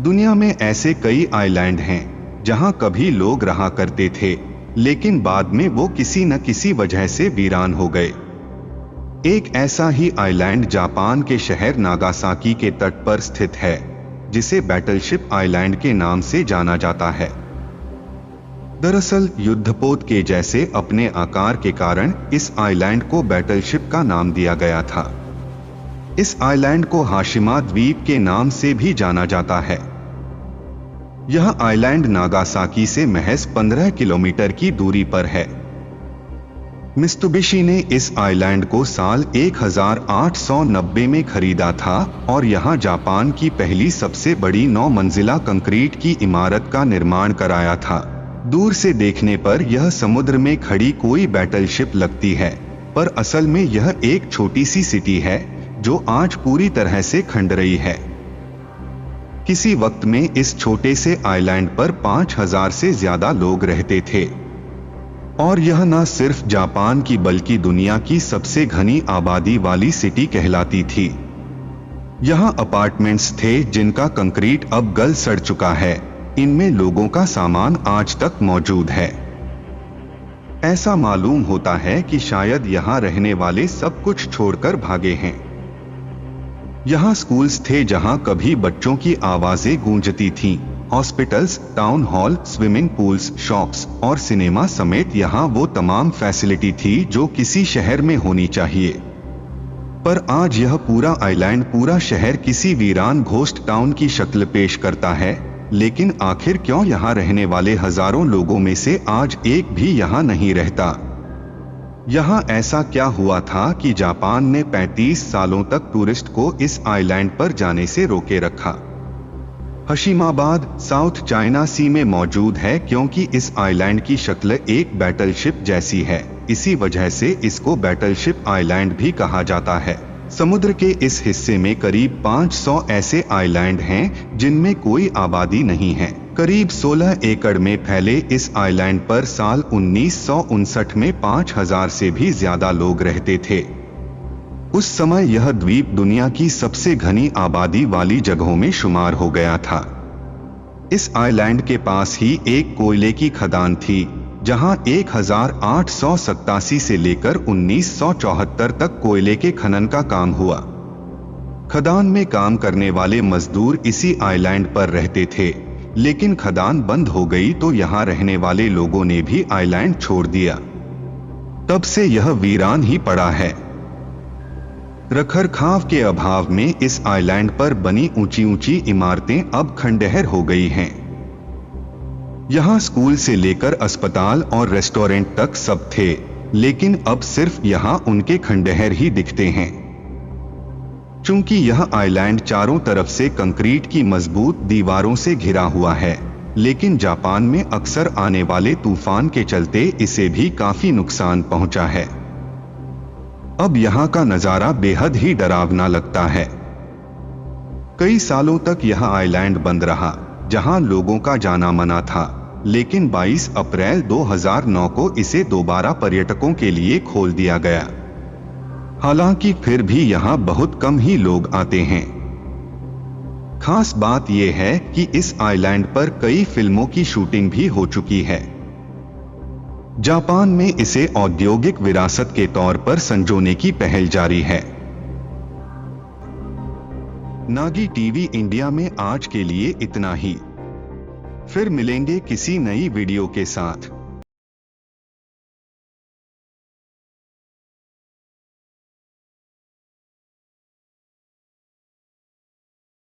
दुनिया में ऐसे कई आइलैंड हैं जहां कभी लोग रहा करते थे, लेकिन बाद में वो किसी न किसी वजह से वीरान हो गए। एक ऐसा ही आइलैंड जापान के शहर नागासाकी के तट पर स्थित है, जिसे बैटलशिप आइलैंड के नाम से जाना जाता है। दरअसल युद्धपोत के जैसे अपने आकार के कारण इस आइलैंड को बैटलशिप का नाम दिया गया था। इस आइलैंड को हाशिमा द्वीप के नाम से भी जाना जाता है। यह आइलैंड नागासाकी से महज 15 किलोमीटर की दूरी पर है। मित्सुबिशी ने इस आइलैंड को साल 1890 में खरीदा था और यहां जापान की पहली सबसे बड़ी 9 मंजिला कंक्रीट की इमारत का निर्माण कराया था। दूर से देखने पर यह समुद्र में खड़ी कोई बैटलशिप लगती है, पर असल में यह एक छोटी सी सिटी है जो आज पूरी तरह से खंडहर है। किसी वक्त में इस छोटे से आइलैंड पर 5000 से ज्यादा लोग रहते थे और यह न सिर्फ जापान की बल्कि दुनिया की सबसे घनी आबादी वाली सिटी कहलाती थी। यहां अपार्टमेंट्स थे जिनका कंक्रीट अब गल सड़ चुका है। इनमें लोगों का सामान आज तक मौजूद है। ऐसा मालूम होता है कि शायद यहां रहने वाले सब कुछ छोड़कर भागे हैं। यहाँ स्कूल्स थे जहाँ कभी बच्चों की आवाजें गूंजती थीं, hospitals, town hall, swimming pools, shops और सिनेमा समेत यहाँ वो तमाम फैसिलिटी थी जो किसी शहर में होनी चाहिए। पर आज यह पूरा आइलैंड, पूरा शहर किसी वीरान घोस्ट टाउन की शक्ल पेश करता है। लेकिन आखिर क्यों यहाँ रहने वाले हजारों लोगों में से आज एक भी यहाँ नहीं रहता? यहाँ ऐसा क्या हुआ था कि जापान ने 35 सालों तक टूरिस्ट को इस आइलैंड पर जाने से रोके रखा? हशीमाबाद साउथ चाइना सी में मौजूद है क्योंकि इस आइलैंड की शक्ल एक बैटलशिप जैसी है। इसी वजह से इसको बैटलशिप आइलैंड भी कहा जाता है। समुद्र के इस हिस्से में करीब 500 ऐसे आइलैंड हैं जिनमें कोई आबादी नहीं है। करीब 16 एकड़ में फैले इस आइलैंड पर साल 1959 में 5000 से भी ज्यादा लोग रहते थे। उस समय यह द्वीप दुनिया की सबसे घनी आबादी वाली जगहों में शुमार हो गया था। इस आइलैंड के पास ही एक कोयले की खदान थी, जहां 1887 से लेकर 1974 तक कोयले के खनन का काम हुआ। खदान में काम करने वाले मजदूर इसी आइलैंड पर रहते थे, लेकिन खदान बंद हो गई तो यहाँ रहने वाले लोगों ने भी आइलैंड छोड़ दिया। तब से यह वीरान ही पड़ा है। रखरखाव के अभाव में इस आइलैंड पर बनी ऊंची ऊंची इमारतें अब खंडहर हो गई हैं। यहाँ स्कूल से लेकर अस्पताल और रेस्टोरेंट तक सब थे, लेकिन अब सिर्फ यहाँ उनके खंडहर ही दिखते हैं। चूंकि यह आइलैंड चारों तरफ से कंक्रीट की मजबूत दीवारों से घिरा हुआ है, लेकिन जापान में अक्सर आने वाले तूफान के चलते इसे भी काफी नुकसान पहुंचा है। अब यहाँ का नजारा बेहद ही डरावना लगता है। कई सालों तक यह आइलैंड बंद रहा, जहां लोगों का जाना मना था, लेकिन 22 अप्रैल 2009 को इसे दोबारा पर्यटकों के लिए खोल दिया गया। हालांकि फिर भी यहाँ बहुत कम ही लोग आते हैं। खास बात यह है कि इस आइलैंड पर कई फिल्मों की शूटिंग भी हो चुकी है। जापान में इसे औद्योगिक विरासत के तौर पर संजोने की पहल जारी है। नागी टीवी इंडिया में आज के लिए इतना ही। फिर मिलेंगे किसी नई वीडियो के साथ।